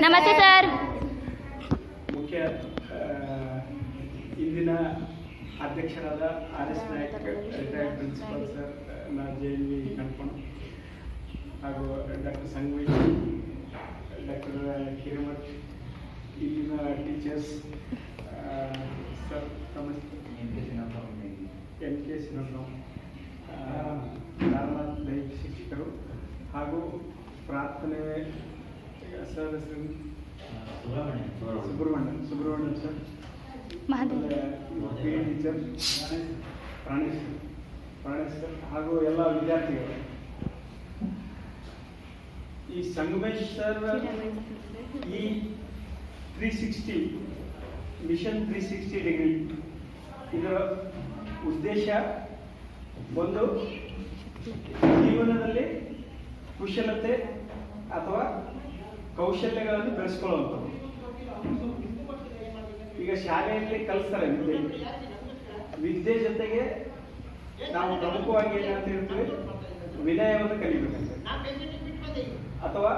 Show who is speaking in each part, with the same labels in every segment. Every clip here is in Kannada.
Speaker 1: ನಮಸ್ತೆ ಸರ್.
Speaker 2: ಮುಖ್ಯ ಇಂದಿನ ಅಧ್ಯಕ್ಷರಾದ RS Nayak retired principal sir JNV ಕಣ್ಕೊಂಡು ಹಾಗೂ ಡಾಕ್ಟರ್ ಸಂಘವಿ, ಡಾಕ್ಟರ್ ಹಿರೇಮಠ್, ಇಲ್ಲಿನ ಟೀಚರ್ಸ್ ಸರ್ MK ಸಿನೋರಾವ್, ನಾರಾಯಣ ದೈಹಿಕ ಶಿಕ್ಷಕರು ಹಾಗೂ ಪ್ರಾರ್ಥನೆ sir Subrahmanyan sir, teacher Pranesh sir ಹಾಗೂ ಎಲ್ಲ ವಿದ್ಯಾರ್ಥಿಗಳು. ಈ ಸಂಗಮೇಶ್ ಸರ್ ಈ 360 ಮಿಷನ್ 360 ಡಿಗ್ರಿ ಇದರ ಉದ್ದೇಶ ಒಂದು ಜೀವನದಲ್ಲಿ ಕುಶಲತೆ ಅಥವಾ ಕೌಶಲ್ಯಗಳನ್ನು ಬೆಳೆಸ್ಕೊಳ್ಳುವಂಥದ್ದು. ಈಗ ಶಾಲೆಯಲ್ಲಿ ಕಲಿಸ್ತಾರೆ ವಿದ್ಯೆ ಜೊತೆಗೆ ನಾವು ಪ್ರಮುಖವಾಗಿ ಏನಂತ ಹೇಳ್ತೀವಿ, ವಿನಯವನ್ನು ಕಲಿಬೇಕಂತೆ ಅಥವಾ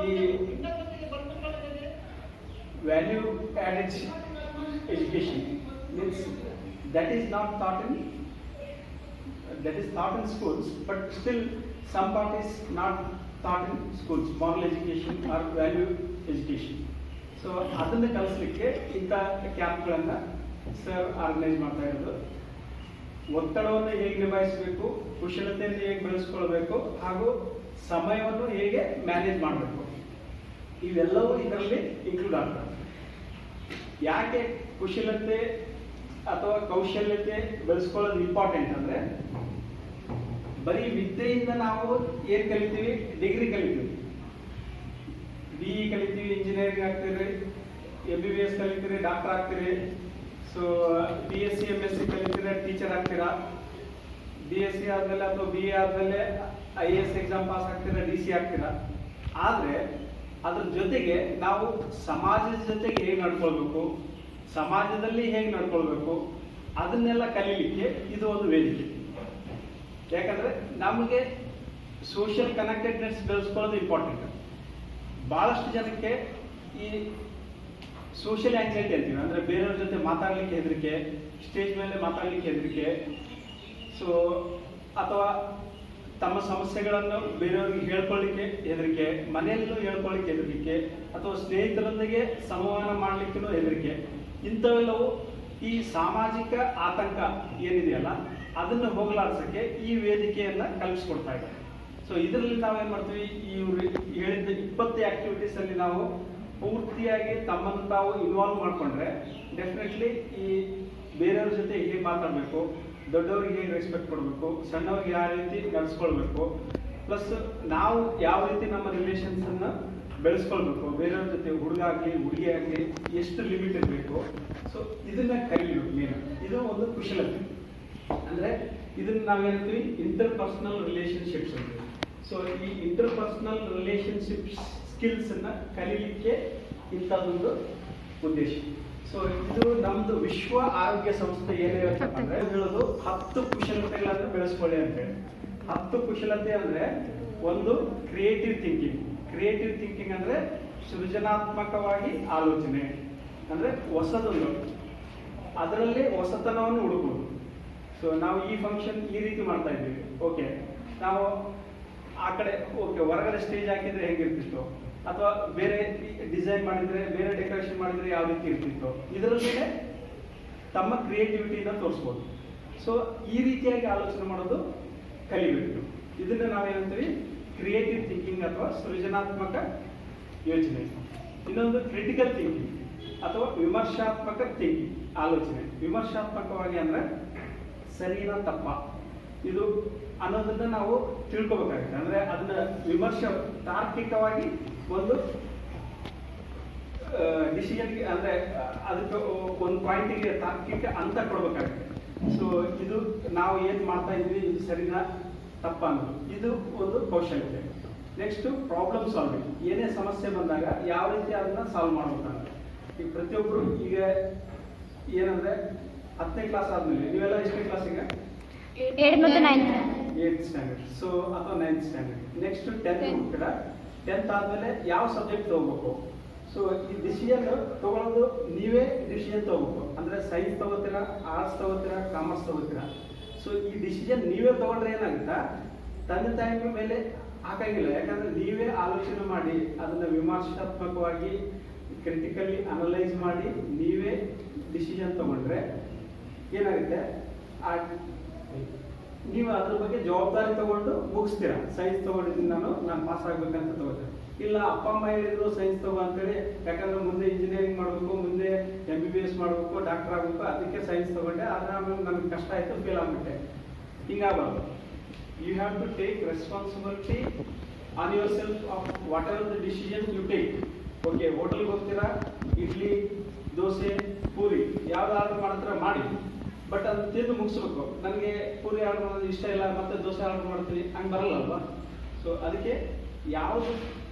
Speaker 2: ಈ value added education means that is taught in schools, but still some part is not taught in schools, moral education or value education. So ಅದನ್ನು ಕಲಿಸಲಿಕ್ಕೆ ಇಂಥ ಕ್ಯಾಂಪ್ಗಳನ್ನು ಸರ್ ಆರ್ಗನೈಸ್ ಮಾಡ್ತಾ ಇರೋದು. ಒತ್ತಡವನ್ನು ಹೇಗೆ ನಿಭಾಯಿಸಬೇಕು, ಕುಶಲತೆಯನ್ನು ಹೇಗೆ ಬೆಳೆಸ್ಕೊಳ್ಬೇಕು ಹಾಗೂ ಸಮಯವನ್ನು ಹೇಗೆ ಮ್ಯಾನೇಜ್ ಮಾಡಬೇಕು, ಇವೆಲ್ಲವೂ ಇದರಲ್ಲಿ ಇನ್ಕ್ಲೂಡ್ ಆಗ್ತವೆ. ಯಾಕೆ ಕುಶಲತೆ ಅಥವಾ ಕೌಶಲ್ಯತೆ ಬೆಳೆಸ್ಕೊಳ್ಳೋದು ಇಂಪಾರ್ಟೆಂಟ್ ಅಂದರೆ, ಬರೀ ವಿದ್ಯೆಯಿಂದ ನಾವು ಏನು ಕಲಿತೀವಿ, ಡಿಗ್ರಿ ಕಲಿತೀವಿ, BE ಕಲಿತೀವಿ, ಇಂಜಿನಿಯರಿಂಗ್ ಆಗ್ತೀರಿ, MBBS ಕಲಿತೀರಿ, ಡಾಕ್ಟರ್ ಆಗ್ತೀರಿ. ಸೊ BSc MSc ಕಲಿತೀರಿ, ಟೀಚರ್ ಆಗ್ತೀರಾ. BSc ಆದಮೇಲೆ ಅಥವಾ BA ಆದಮೇಲೆ IAS ಎಕ್ಸಾಮ್ ಪಾಸ್ ಆಗ್ತೀರಾ, DC ಆಗ್ತೀರಾ. ಆದರೆ ಅದ್ರ ಜೊತೆಗೆ ನಾವು ಸಮಾಜದ ಜೊತೆಗೆ ಹೇಗೆ ನಡ್ಕೊಳ್ಬೇಕು, ಸಮಾಜದಲ್ಲಿ ಹೇಗೆ ನಡ್ಕೊಳ್ಬೇಕು, ಅದನ್ನೆಲ್ಲ ಕಲೀಲಿಕ್ಕೆ ಇದು ಒಂದು ವೇದಿಕೆ. ಯಾಕಂದರೆ ನಮಗೆ ಸೋಷಿಯಲ್ ಕನೆಕ್ಟೆಡ್ನೆಸ್ ಬೆಳೆಸ್ಕೊಳ್ಳೋದು ಇಂಪಾರ್ಟೆಂಟ್. ಭಾಳಷ್ಟು ಜನಕ್ಕೆ ಈ ಸೋಷಿಯಲ್ ಆಂಗ್ಸೈಟಿ ಅಂತೀವಿ, ಅಂದರೆ ಬೇರೆಯವ್ರ ಜೊತೆ ಮಾತಾಡಲಿಕ್ಕೆ ಹೆದರಿಕೆ, ಸ್ಟೇಜ್ ಮೇಲೆ ಮಾತಾಡಲಿಕ್ಕೆ ಹೆದರಿಕೆ, ಸೊ ಅಥವಾ ತಮ್ಮ ಸಮಸ್ಯೆಗಳನ್ನು ಬೇರೆಯವ್ರಿಗೆ ಹೇಳ್ಕೊಳ್ಳಿಕ್ಕೆ ಹೆದರಿಕೆ, ಮನೆಯಲ್ಲೂ ಹೇಳ್ಕೊಳ್ಳಿಕ್ಕೆ ಹೆದರಿಕೆ, ಅಥವಾ ಸ್ನೇಹಿತರೊಂದಿಗೆ ಸಂವಹನ ಮಾಡಲಿಕ್ಕೂ ಹೆದರಿಕೆ. ಇಂಥವೆಲ್ಲವೂ ಈ ಸಾಮಾಜಿಕ ಆತಂಕ ಏನಿದೆಯಲ್ಲ ಅದನ್ನು ಹೋಗಲಾಡಿಸೋಕ್ಕೆ ಈ ವೇದಿಕೆಯನ್ನು ಕಲ್ಪಿಸ್ಕೊಡ್ತಾ ಇದ್ದಾರೆ. ಸೊ ಇದರಲ್ಲಿ ನಾವೇನು ಮಾಡ್ತೀವಿ, ಇವರು ಹೇಳಿದ್ದ 20 ಆಕ್ಟಿವಿಟೀಸಲ್ಲಿ ನಾವು ಪೂರ್ತಿಯಾಗಿ ತಮ್ಮನ್ನು ತಾವು ಇನ್ವಾಲ್ವ್ ಮಾಡಿಕೊಂಡ್ರೆ ಡೆಫಿನೆಟ್ಲಿ ಈ ಬೇರೆಯವ್ರ ಜೊತೆ ಹೇಗೆ ಮಾತಾಡಬೇಕು, ದೊಡ್ಡವ್ರಿಗೆ ಹೇಗೆ ರೆಸ್ಪೆಕ್ಟ್ ಕೊಡಬೇಕು, ಸಣ್ಣವ್ರಿಗೆ ಯಾವ ರೀತಿ ನಡೆಸ್ಕೊಳ್ಬೇಕು, ಪ್ಲಸ್ ನಾವು ಯಾವ ರೀತಿ ನಮ್ಮ ರಿಲೇಷನ್ಸನ್ನು ಬೆಳೆಸ್ಕೊಳ್ಬೇಕು, ಬೇರೆಯವ್ರ ಜೊತೆ ಹುಡುಗ ಆಗಲಿ ಹುಡುಗಿ ಆಗಲಿ ಎಷ್ಟು ಲಿಮಿಟ್ ಇರಬೇಕು. ಸೊ ಇದನ್ನ ಕಲಿಬೇಕು. ಮೇನ್ ಇದು ಒಂದು ಕುಶಲತೆ. ಅಂದರೆ ಇದನ್ನ ನಾವೇನ್ತೀವಿ ಇಂಟರ್ಪರ್ಸನಲ್ ರಿಲೇಷನ್ಶಿಪ್ಸ್ ಅಂತೀವಿ. ಸೊ ಈ ಇಂಟರ್ಪರ್ಸನಲ್ ರಿಲೇಷನ್ಶಿಪ್ ಸ್ಕಿಲ್ಸನ್ನು ಕಲೀಲಿಕ್ಕೆ ಇಂಥದ್ದೊಂದು ಉದ್ದೇಶ. ಸೊ ಇದು ನಮ್ಮದು ವಿಶ್ವ ಆರೋಗ್ಯ ಸಂಸ್ಥೆ ಏನು ಹೇಳುತ್ತಪ್ಪ ಅಂದರೆ, ಹೇಳೋದು 10 ಕುಶಲತೆಗಳನ್ನು ಬೆಳೆಸ್ಕೊಳ್ಳಿ ಅಂತೇಳಿ. 10 ಕುಶಲತೆ ಅಂದರೆ ಒಂದು ಕ್ರಿಯೇಟಿವ್ ಥಿಂಕಿಂಗ್ ಅಂದರೆ ಸೃಜನಾತ್ಮಕವಾಗಿ ಆಲೋಚನೆ, ಅಂದರೆ ಹೊಸದೊಂದು, ಅದರಲ್ಲಿ ಹೊಸತನವನ್ನು ಹುಡುಕುವುದು. ಸೊ ನಾವು ಈ ಫಂಕ್ಷನ್ ಈ ರೀತಿ ಮಾಡ್ತಾ ಇದ್ದೀವಿ, ಓಕೆ, ನಾವು ಆ ಕಡೆ ಓಕೆ ಹೊರಗಡೆ ಸ್ಟೇಜ್ ಹಾಕಿದ್ರೆ ಹೇಗಿರ್ತಿತ್ತು, ಅಥವಾ ಬೇರೆ ಡಿಸೈನ್ ಮಾಡಿದರೆ, ಬೇರೆ ಡೆಕೋರೇಷನ್ ಮಾಡಿದರೆ ಯಾವ ರೀತಿ ಇರ್ತಿತ್ತು, ಇದರಲ್ಲೇ ತಮ್ಮ ಕ್ರಿಯೇಟಿವಿಟಿನ ತೋರಿಸ್ಬೋದು. ಸೊ ಈ ರೀತಿಯಾಗಿ ಆಲೋಚನೆ ಮಾಡೋದು ಕಲಿಬೇಕು. ಇದನ್ನು ನಾವೇನಂತೀವಿ ಕ್ರಿಯೇಟಿವ್ ಥಿಂಕಿಂಗ್ ಅಥವಾ ಸೃಜನಾತ್ಮಕ ಯೋಚನೆ. ಇನ್ನೊಂದು ಕ್ರಿಟಿಕಲ್ ಥಿಂಕಿಂಗ್ ಅಥವಾ ವಿಮರ್ಶಾತ್ಮಕ ಥಿಂಕಿಂಗ್ ಆಲೋಚನೆ. ವಿಮರ್ಶಾತ್ಮಕವಾಗಿ ಅಂದರೆ ಸರಿನಾ ತಪ್ಪ, ಇದು ಅನ್ನೋದನ್ನ ನಾವು ತಿಳ್ಕೊಬೇಕಾಗುತ್ತೆ. ಅಂದ್ರೆ ಅದನ್ನ ವಿಮರ್ಶೆ ತಾರ್ಕಿಕವಾಗಿ ಒಂದು ಡಿಸಿಷನ್ಗೆ ಅಂದ್ರೆ ಅದಕ್ಕೆ ಒಂದು ಪಾಯಿಂಟಿಗೆ ತಾರ್ಕಿಕ ಅಂತ ಕೊಡ್ಬೇಕಾಗುತ್ತೆ. ಸೊ ಇದು ನಾವು ಏನ್ ಮಾಡ್ತಾ ಇದ್ವಿ, ಇದು ಸರಿನಾ ತಪ್ಪ ಅನ್ನೋದು ಇದು ಒಂದು ಕೌಶಲ್ಯ. Next problem solving. ಏನೇ ಸಮಸ್ಯೆ ಬಂದಾಗ ಯಾವ ರೀತಿ ಅದನ್ನ ಸಾಲ್ವ್ ಮಾಡ್ಬೇಕಂತ. ಈಗ ಪ್ರತಿಯೊಬ್ಬರು ಈಗ ಏನಂದ್ರೆ 10ನೇ ಕ್ಲಾಸ್ ಆದ್ಮೇಲೆ, ನೀವೆಲ್ಲ ಎಷ್ಟನೇ ಕ್ಲಾಸಿಗೆ?
Speaker 1: 8th ಮತ್ತು 9th.
Speaker 2: 8th standard. ಸೊ ಅಥವಾ 9th ಸ್ಟ್ಯಾಂಡರ್ಡ್. ನೆಕ್ಸ್ಟ್ 10th ಹೋಗ್ತೀರಾ. 10th ಆದ್ಮೇಲೆ ಯಾವ ಸಬ್ಜೆಕ್ಟ್ ತಗೋಬೇಕು. ಸೊ ಈ ಡಿಸಿಷನ್ ತಗೊಳ್ಳೋದು ನೀವೇ ಡಿಸಿಷನ್ ತಗೋಬೇಕು. ಅಂದ್ರೆ ಸೈನ್ಸ್ ತಗೋತೀರಾ, ಆರ್ಟ್ಸ್ ತಗೋತೀರಾ, ಕಾಮರ್ಸ್ ತಗೋತೀರಾ. ಸೊ ಈ ಡಿಸಿಷನ್ ನೀವೇ ತಗೊಂಡ್ರೆ ಏನಾಗುತ್ತಾ, ತಂದೆ ತಾಯಿ ಮೇಲೆ ಹಾಕಂಗಿಲ್ಲ. ಯಾಕಂದ್ರೆ ನೀವೇ ಆಲೋಚನೆ ಮಾಡಿ ಅದನ್ನ ವಿಮರ್ಶಾತ್ಮಕವಾಗಿ ಕ್ರಿಟಿಕಲಿ ಅನಲೈಸ್ ಮಾಡಿ ನೀವೇ ಡಿಸಿಷನ್ ತಗೊಂಡ್ರೆ ಏನಾಗುತ್ತೆ, ನೀವು ಅದ್ರ ಬಗ್ಗೆ ಜವಾಬ್ದಾರಿ ತಗೊಂಡು ಮುಗಿಸ್ತೀರಾ. ಸೈನ್ಸ್ ತಗೊಂಡಿದ್ದೀನಿ ನಾನು ಪಾಸ್ ಆಗ್ಬೇಕಂತ ತಗೋತೀರ. ಇಲ್ಲ ಅಪ್ಪ ಅಮ್ಮ ಹೇಳಿದ್ರು ಸೈನ್ಸ್ ತಗೋ ಅಂತೇಳಿ, ಯಾಕಂದ್ರೆ ಮುಂದೆ ಇಂಜಿನಿಯರಿಂಗ್ ಮಾಡಬೇಕು, ಮುಂದೆ MBBS ಮಾಡಬೇಕು, ಡಾಕ್ಟರ್ ಆಗಬೇಕು, ಅದಕ್ಕೆ ಸೈನ್ಸ್ ತಗೊಂಡೆ. ಆದ್ರೆ ಆಮೇಲೆ ನಮ್ಗೆ ಕಷ್ಟ ಆಯ್ತು, ಫೇಲ್ ಆಗ್ಬಿಟ್ಟೆ. ಹಿಂಗಾಗಬಾರ್ದು. You have to take responsibility on yourself of whatever the decision you take. Okay, ಹೋಟೆಲ್ಗೆ ಹೋಗ್ತೀರಾ, ಇಡ್ಲಿ, ದೋಸೆ, ಪೂರಿ ಯಾವ್ದು ಆರ್ಡರ್ ಮಾಡ್ತೀರಾ ಮಾಡಿ, ಬಟ್ ಅದು ತಿಂದು ಮುಗಿಸ್ಬೇಕು. ನನಗೆ ಪೂರಿ ಆರ್ಡರ್ ಮಾಡೋದು ಇಷ್ಟ ಇಲ್ಲ, ಮತ್ತೆ ದೋಸೆ ಆರ್ಡರ್ ಮಾಡ್ತೀನಿ, ಹಂಗೆ ಬರಲ್ಲ ಅಲ್ವಾ. ಸೊ ಅದಕ್ಕೆ ಯಾವುದು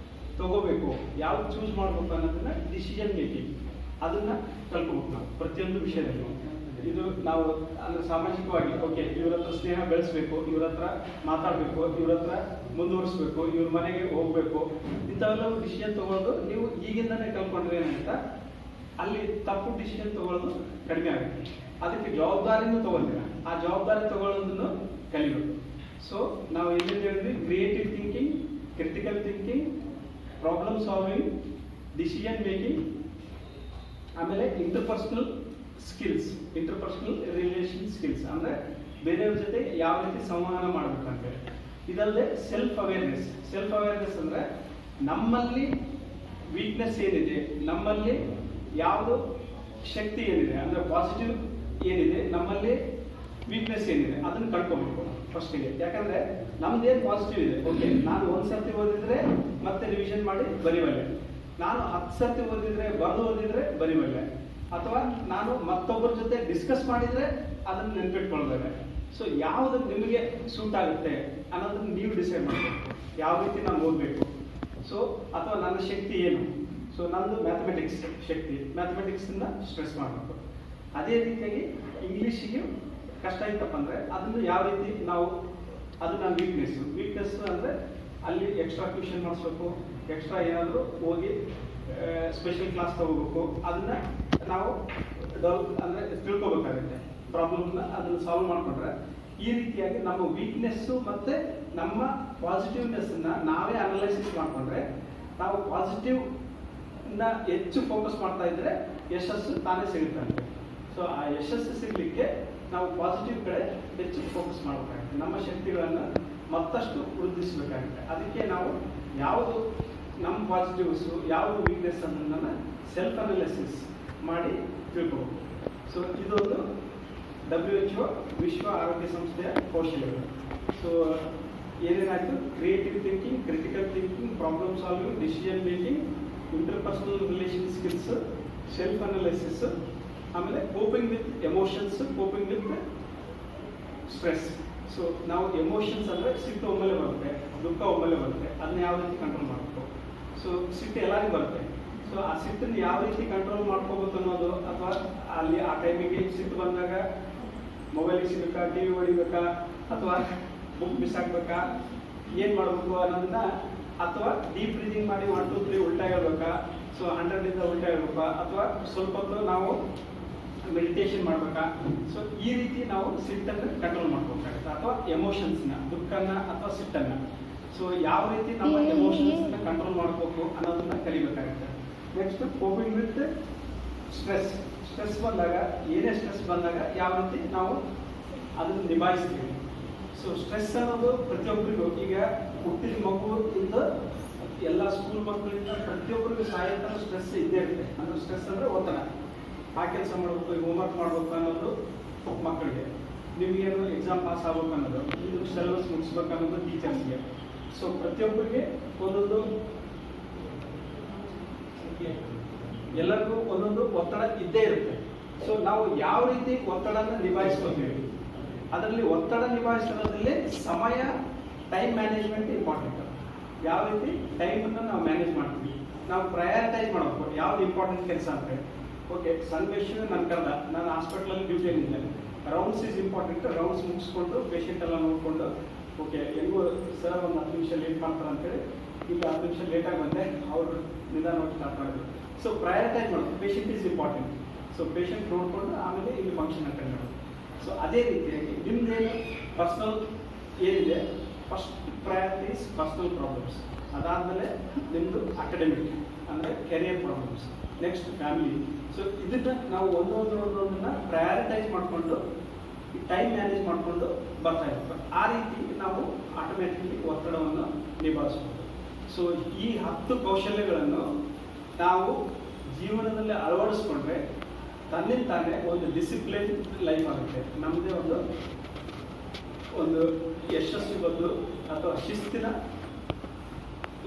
Speaker 2: ತಗೋಬೇಕು, ಯಾವ್ದು ಚೂಸ್ ಮಾಡ್ಬೇಕು ಅನ್ನೋದನ್ನ ಡಿಸಿಷನ್ ಮೇಕಿಂಗ್ ಅದನ್ನ ಕಲ್ಕೋಬೇಕು ನಾವು ಪ್ರತಿಯೊಂದು ವಿಷಯದಲ್ಲಿ. ಇದು ನಾವು ಅಂದ್ರೆ ಸಾಮಾಜಿಕವಾಗಿ ಓಕೆ, ಇವ್ರ ಹತ್ರ ಸ್ನೇಹ ಬೆಳೆಸ್ಬೇಕು, ಇವ್ರ ಹತ್ರ ಮಾತಾಡಬೇಕು, ಇವ್ರ ಹತ್ರ ಮುಂದುವರಿಸ್ಬೇಕು, ಇವ್ರ ಮನೆಗೆ ಹೋಗ್ಬೇಕು, ಇಂಥವೆಲ್ಲ ಡಿಸಿಷನ್ ತಗೊಳ್ಳೋದು ನೀವು ಈಗಿಂದಾನೇ ಕಲ್ಕೊಂಡ್ರೆ ಏನಂತ ಅಲ್ಲಿ ತಪ್ಪು ಡಿಸಿಷನ್ ತಗೊಳ್ಳೋದು ಕಡಿಮೆ ಆಗುತ್ತೆ. ಅದಕ್ಕೆ ಜವಾಬ್ದಾರಿನೂ ತಗೊಳ್ತೀರಾ, ಆ ಜವಾಬ್ದಾರಿ ತಗೊಳ್ಳೋದನ್ನು ಕಲಿಬೇಕು. ಸೊ ನಾವು ಏನೇನು ಹೇಳಿದ್ವಿ, creative thinking, critical thinking, problem solving, decision making, ಆಮೇಲೆ interpersonal skills, interpersonal relation skills ಅಂದ್ರೆ ಬೇರೆಯವ್ರ ಜೊತೆ ಯಾವ ರೀತಿ ಸಂವಹನ ಮಾಡ್ಬೇಕಂತೇಳಿ. ಇದಲ್ಲದೆ ಸೆಲ್ಫ್ ಅವೇರ್ನೆಸ್. ಸೆಲ್ಫ್ ಅವೇರ್ನೆಸ್ ಅಂದ್ರೆ ನಮ್ಮಲ್ಲಿ ವೀಕ್ನೆಸ್ ಏನಿದೆ, ನಮ್ಮಲ್ಲಿ ಯಾವುದು ಶಕ್ತಿ ಏನಿದೆ, ಅಂದ್ರೆ ಪಾಸಿಟಿವ್ ಏನಿದೆ, ನಮ್ಮಲ್ಲಿ ವೀಕ್ನೆಸ್ ಏನಿದೆ ಅದನ್ನ ಕಳ್ಕೊಬೇಕು ಫಸ್ಟಿಗೆ. ಯಾಕಂದ್ರೆ ನಮ್ದೇನು ಪಾಸಿಟಿವ್ ಇದೆ, ಓಕೆ ನಾನು ಒಂದ್ಸರ್ತಿ ಓದಿದ್ರೆ ಮತ್ತೆ ರಿವಿಷನ್ ಮಾಡಿ ಬರಿಬಲ್ಲೆ, ನಾನು 10 ಸರ್ತಿ ಓದಿದ್ರೆ ಓದಿದ್ರೆ ಬರಿಬಲ್ಲೆ, ಅಥವಾ ನಾನು ಮತ್ತೊಬ್ಬರ ಜೊತೆ ಡಿಸ್ಕಸ್ ಮಾಡಿದ್ರೆ ಅದನ್ನ ನೆನ್ಪಿಟ್ಕೊಳ್ಬೇಕು. ಸೊ ಯಾವುದು ನಿಮಗೆ ಸೂಟ್ ಆಗುತ್ತೆ ಅನ್ನೋದನ್ನ ನೀವು ಡಿಸೈಡ್ ಮಾಡಬೇಕು. ಯಾವ ರೀತಿ ನಾನು ಓದಬೇಕು, ಸೊ ಅಥವಾ ನನ್ನ ಶಕ್ತಿ ಏನು. ಸೊ ನಂದು ಮ್ಯಾಥಮೆಟಿಕ್ಸ್ ಶಕ್ತಿ, ಮ್ಯಾಥಮೆಟಿಕ್ಸನ್ನ ಸ್ಟ್ರೆಸ್ ಮಾಡಬೇಕು. ಅದೇ ರೀತಿಯಾಗಿ ಇಂಗ್ಲೀಷಿಗೆ ಕಷ್ಟ ಇತ್ತಪ್ಪ ಅಂದರೆ ಅದನ್ನು ಯಾವ ರೀತಿ ನಾವು, ಅದು ನನ್ನ ವೀಕ್ನೆಸ್ ಅಂದರೆ ಅಲ್ಲಿ ಎಕ್ಸ್ಟ್ರಾ ಟ್ಯೂಷನ್ ಮಾಡಿಸ್ಬೇಕು, ಎಕ್ಸ್ಟ್ರಾ ಏನಾದರೂ ಹೋಗಿ ಸ್ಪೆಷಲ್ ಕ್ಲಾಸ್ ತಗೋಬೇಕು. ಅದನ್ನ ನಾವು ಅಂದರೆ ತಿಳ್ಕೊಬೇಕಾಗುತ್ತೆ. ಪ್ರಾಬ್ಲಮ್ನ ಅದನ್ನು ಸಾಲ್ವ್ ಮಾಡಿಕೊಂಡ್ರೆ ಈ ರೀತಿಯಾಗಿ ನಮ್ಮ ವೀಕ್ನೆಸ್ಸು ಮತ್ತು ನಮ್ಮ ಪಾಸಿಟಿವ್ನೆಸ್ಸನ್ನು ನಾವೇ ಅನಲೈಸಿಸ್ ಮಾಡಿಕೊಂಡ್ರೆ ನಾವು ಪಾಸಿಟಿವ್ನ ಹೆಚ್ಚು ಫೋಕಸ್ ಮಾಡ್ತಾ ಇದ್ರೆ ಯಶಸ್ಸು ತಾನೇ ಸಿಗುತ್ತಂತೆ. ಸೊ ಆ ಯಶಸ್ಸು ಸಿಗಲಿಕ್ಕೆ ನಾವು ಪಾಸಿಟಿವ್ ಕಡೆ ಹೆಚ್ಚು ಫೋಕಸ್ ಮಾಡಬೇಕಾಗುತ್ತೆ. ನಮ್ಮ ಶಕ್ತಿಗಳನ್ನು ಮತ್ತಷ್ಟು ವೃದ್ಧಿಸಬೇಕಾಗುತ್ತೆ. ಅದಕ್ಕೆ ನಾವು ಯಾವುದು ನಮ್ಮ ಪಾಸಿಟಿವ್ಸು, ಯಾವುದು ವೀಕ್ನೆಸ್ ಅನ್ನೋದನ್ನು ಸೆಲ್ಫ್ ಅನಾಲಿಸಿಸ್ ಮಾಡಿ ತಿಳ್ಕೋಬೇಕು. ಸೊ ಇದೊಂದು WHO ವಿಶ್ವ ಆರೋಗ್ಯ ಸಂಸ್ಥೆಯ ಕೌಶಲ್ಯಗಳು. ಸೊ ಏನೇನಾಯಿತು, creative thinking, critical thinking, problem solving, decision making, interpersonal relation skills, self analysis, ಆಮೇಲೆ coping with emotions, coping with stress. So ನಾವು ಎಮೋಷನ್ಸ್ ಅಂದರೆ ಸಿಟ್ಟು ಒಮ್ಮೆಲೆ ಬರುತ್ತೆ, ದುಃಖ ಒಮ್ಮೆಲೆ ಬರುತ್ತೆ, ಅದನ್ನ ಯಾವ ರೀತಿ ಕಂಟ್ರೋಲ್ ಮಾಡಬೇಕು. ಸೊ ಸಿಟ್ಟು ಎಲ್ಲರಿಗೂ ಬರುತ್ತೆ. ಸೊ ಆ ಸಿಟ್ಟನ್ನು ಯಾವ ರೀತಿ ಕಂಟ್ರೋಲ್ ಮಾಡ್ಕೋಬೇಕು ಅನ್ನೋದು, ಅಥವಾ ಅಲ್ಲಿ ಆ ಟೈಮಿಗೆ ಸಿಟ್ಟು ಬಂದಾಗ ಮೊಬೈಲಿಗೆ ಸಿಗಬೇಕಾ, TV ಹೊಡಿಬೇಕಾ, ಅಥವಾ ಬುಕ್ ಮಿಸ್ ಆಗ್ಬೇಕಾ, ಏನು ಮಾಡಬೇಕು ಅನ್ನೋದನ್ನ, ಅಥವಾ ಡೀಪ್ ಬ್ರೀದಿಂಗ್ ಮಾಡಿ 1 2 3 ಉಲ್ಟಾ ಹೇಳ್ಬೇಕಾ, ಸೊ 100 ಉಲ್ಟಾ ಹೇಳ್ಬೇಕಾ, ಅಥವಾ ಸ್ವಲ್ಪ ಹೊತ್ತು ನಾವು ಮೆಡಿಟೇಷನ್ ಮಾಡ್ಬೇಕಾ. ಸೊ ಈ ರೀತಿ ನಾವು ಸಿಟ್ಟನ್ನು ಕಂಟ್ರೋಲ್ ಮಾಡ್ಕೋಬೇಕಾಗುತ್ತೆ, ಅಥವಾ ಎಮೋಷನ್ಸ್ನ, ದುಃಖನ ಅಥವಾ ಸಿಟ್ಟನ್ನು. ಸೊ ಯಾವ ರೀತಿ ನಮ್ಮ ಎಮೋಷನ್ಸ್ನ ಕಂಟ್ರೋಲ್ ಮಾಡ್ಕೋಬೇಕು ಅನ್ನೋದನ್ನ ಕಲಿಬೇಕಾಗುತ್ತೆ. Next coping with stress. Stress ಬಂದಾಗ, ಏನೇ ಸ್ಟ್ರೆಸ್ ಬಂದಾಗ ಯಾವ ರೀತಿ ನಾವು ಅದನ್ನು ನಿಭಾಯಿಸ್ತೀವಿ. ಸೊ ಸ್ಟ್ರೆಸ್ ಅನ್ನೋದು ಪ್ರತಿಯೊಬ್ಬರಿಗೂ, ಈಗ ಹುಟ್ಟಿದ ಮಗುವಿಂದ ಎಲ್ಲ ಸ್ಕೂಲ್ ಮಕ್ಕಳಿಂದ ಪ್ರತಿಯೊಬ್ಬರಿಗೂ ಸಾಯಂಕಾಲ ಸ್ಟ್ರೆಸ್ ಇದ್ದೇ ಇರುತ್ತೆ. ಅಂದ್ರೆ ಸ್ಟ್ರೆಸ್ ಅಂದರೆ ಒತ್ತಡ. ಆ ಕೆಲಸ ಮಾಡಬೇಕು, ಹೋಮ್ವರ್ಕ್ ಮಾಡಬೇಕು ಅನ್ನೋದು ಮಕ್ಕಳಿಗೆ. ನಿಮಗೇನು ಎಕ್ಸಾಮ್ ಪಾಸ್ ಆಗ್ಬೇಕು ಅನ್ನೋದು, ಇದು ಸಿಲೆಬಸ್ ಮುಗಿಸ್ಬೇಕು ಅನ್ನೋದು ಟೀಚರ್ಸ್ಗೆ. ಸೊ ಪ್ರತಿಯೊಬ್ಬರಿಗೆ ಒಂದೊಂದು, ಎಲ್ಲರಿಗೂ ಒಂದೊಂದು ಒತ್ತಡ ಇದ್ದೇ ಇರುತ್ತೆ. ಸೊ ನಾವು ಯಾವ ರೀತಿ ಒತ್ತಡನ ನಿಭಾಯಿಸ್ಕೊತೀವಿ, ಅದರಲ್ಲಿ ಒತ್ತಡ ನಿಭಾಯಿಸೋದ್ರಲ್ಲಿ ಸಮಯ, ಟೈಮ್ ಮ್ಯಾನೇಜ್ಮೆಂಟ್ ಇಂಪಾರ್ಟೆಂಟ್. ಯಾವ ರೀತಿ ಟೈಮನ್ನು ನಾವು ಮ್ಯಾನೇಜ್ ಮಾಡ್ತೀವಿ, ನಾವು ಪ್ರಯಾರಿಟೈಸ್ ಮಾಡಬೇಕು ಯಾವ್ದು ಇಂಪಾರ್ಟೆಂಟ್ ಕೆಲಸ ಅಂತ ಹೇಳಿ. ಓಕೆ, ಸನ್ವೇಷನ್ ನನ್ನ ಕರೆದ, ನಾನು ಹಾಸ್ಪಿಟ್ಲಲ್ಲಿ ಡ್ಯೂಟಿಯಲ್ಲಿದ್ದೇನೆ, ರೌಂಡ್ಸ್ ಈಸ್ ಇಂಪಾರ್ಟೆಂಟ್. ರೌಂಡ್ಸ್ ಮುಗಿಸ್ಕೊಂಡು ಪೇಷಂಟ್ ಎಲ್ಲ ನೋಡಿಕೊಂಡು ಓಕೆ ಹೆಂಗೋ ಸರ್ ಒಂದು 10 ನಿಮಿಷ ಲೇಟ್ ಮಾಡ್ತಾರೆ ಅಂತೇಳಿ ಈಗ 10 ನಿಮಿಷ ಲೇಟಾಗಿ ಬಂದೆ, ಅವರು ನಿಧಾನವಾಗಿ ಸ್ಟಾರ್ಟ್ ಮಾಡಿದ್ರು. ಸೊ ಪ್ರಯಾರಿಟೈಸ್ ಮಾಡೋದು, patient is important. So patient ನೋಡಿಕೊಂಡು ಆಮೇಲೆ ಇಲ್ಲಿ ಫಂಕ್ಷನ್ ಅಟೆಂಡ್ ಮಾಡೋದು. ಸೊ ಅದೇ ರೀತಿಯಾಗಿ ನಿಮ್ದೇನು ಪರ್ಸ್ನಲ್ ಏನಿದೆ, first priority is personal problems, ಅದಾದಮೇಲೆ ನಿಮ್ಮದು ಅಕಾಡೆಮಿಕ್ ಅಂದರೆ career problems, next family. So ಇದನ್ನು ನಾವು ಒಂದೊಂದನ್ನ ಪ್ರಯಾರಿಟೈಸ್ ಮಾಡಿಕೊಂಡು ಟೈಮ್ ಮ್ಯಾನೇಜ್ ಮಾಡಿಕೊಂಡು ಬರ್ತಾ ಇರ್ತಾರೆ. ಆ ರೀತಿ ನಾವು ಆಟೋಮ್ಯಾಟಿಕ್ಲಿ ಒತ್ತಡವನ್ನು ನಿಭಾಯಿಸ್ಬೋದು. ಸೊ ಈ 10 ಕೌಶಲ್ಯಗಳನ್ನು ನಾವು ಜೀವನದಲ್ಲಿ ಅಳವಡಿಸ್ಕೊಂಡ್ರೆ ತನ್ನಿಂತಾನೇ ಒಂದು ಡಿಸಿಪ್ಲಿನ್ ಲೈಫ್ ಆಗುತ್ತೆ. ನಮ್ಮದೇ ಒಂದು ಯಶಸ್ವಿ ಬದಲು ಅಥವಾ ಶಿಸ್ತಿನ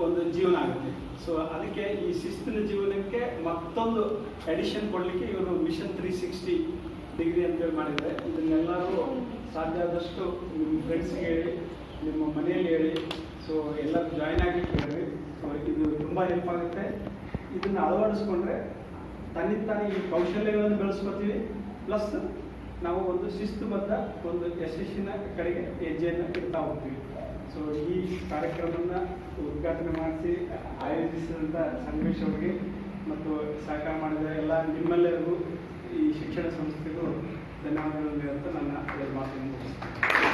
Speaker 2: ಒಂದು ಜೀವನ ಆಗುತ್ತೆ. ಸೊ ಅದಕ್ಕೆ ಈ ಶಿಸ್ತಿನ ಜೀವನಕ್ಕೆ ಮತ್ತೊಂದು ಎಡಿಷನ್ ಕೊಡಲಿಕ್ಕೆ ಇವರು ಮಿಷನ್ 360 ಡಿಗ್ರಿ ಅಂತೇಳಿ ಮಾಡಿದ್ದಾರೆ. ಇದನ್ನೆಲ್ಲರೂ ಸಾಧ್ಯ ಆದಷ್ಟು ನಿಮ್ಮ ಫ್ರೆಂಡ್ಸ್ಗೆ ಹೇಳಿ, ನಿಮ್ಮ ಮನೆಯಲ್ಲಿ ಹೇಳಿ, ಸೊ ಎಲ್ಲರೂ ಜಾಯ್ನ್ ಆಗಲಿಕ್ಕೆ ಹೇಳಿ. ಸೊ ಇದು ತುಂಬ ಹೆಲ್ಪ್ ಆಗುತ್ತೆ. ಇದನ್ನು ಅಳವಡಿಸ್ಕೊಂಡ್ರೆ ತನ್ನಿಂತಾನೆ ಈ ಕೌಶಲ್ಯಗಳನ್ನು ಬೆಳೆಸ್ಕೊತೀವಿ, ಪ್ಲಸ್ ನಾವು ಒಂದು ಶಿಸ್ತುಬದ್ಧ ಒಂದು ಯಶಸ್ಸಿನ ಕಡೆಗೆ ಹೆಜ್ಜೆಯನ್ನು ಇಡ್ತಾ ಹೋಗ್ತೀವಿ. ಸೊ ಈ ಕಾರ್ಯಕ್ರಮವನ್ನು ಉದ್ಘಾಟನೆ ಮಾಡಿಸಿ ಆಯೋಜಿಸಿದಂಥ ಸಂಗಮೇಶ್ ಅವರಿಗೆ ಮತ್ತು ಸಹಕಾರ ಮಾಡಿದ ಎಲ್ಲ ನಿಮ್ಮೆಲ್ಲರಿಗೂ ಈ ಶಿಕ್ಷಣ ಸಂಸ್ಥೆಗೂ ಧನ್ಯವಾದಗಳು ಅಂತ ನನ್ನ ಮಾತನ್ನು ಮುಗಿಸ್ತೀನಿ.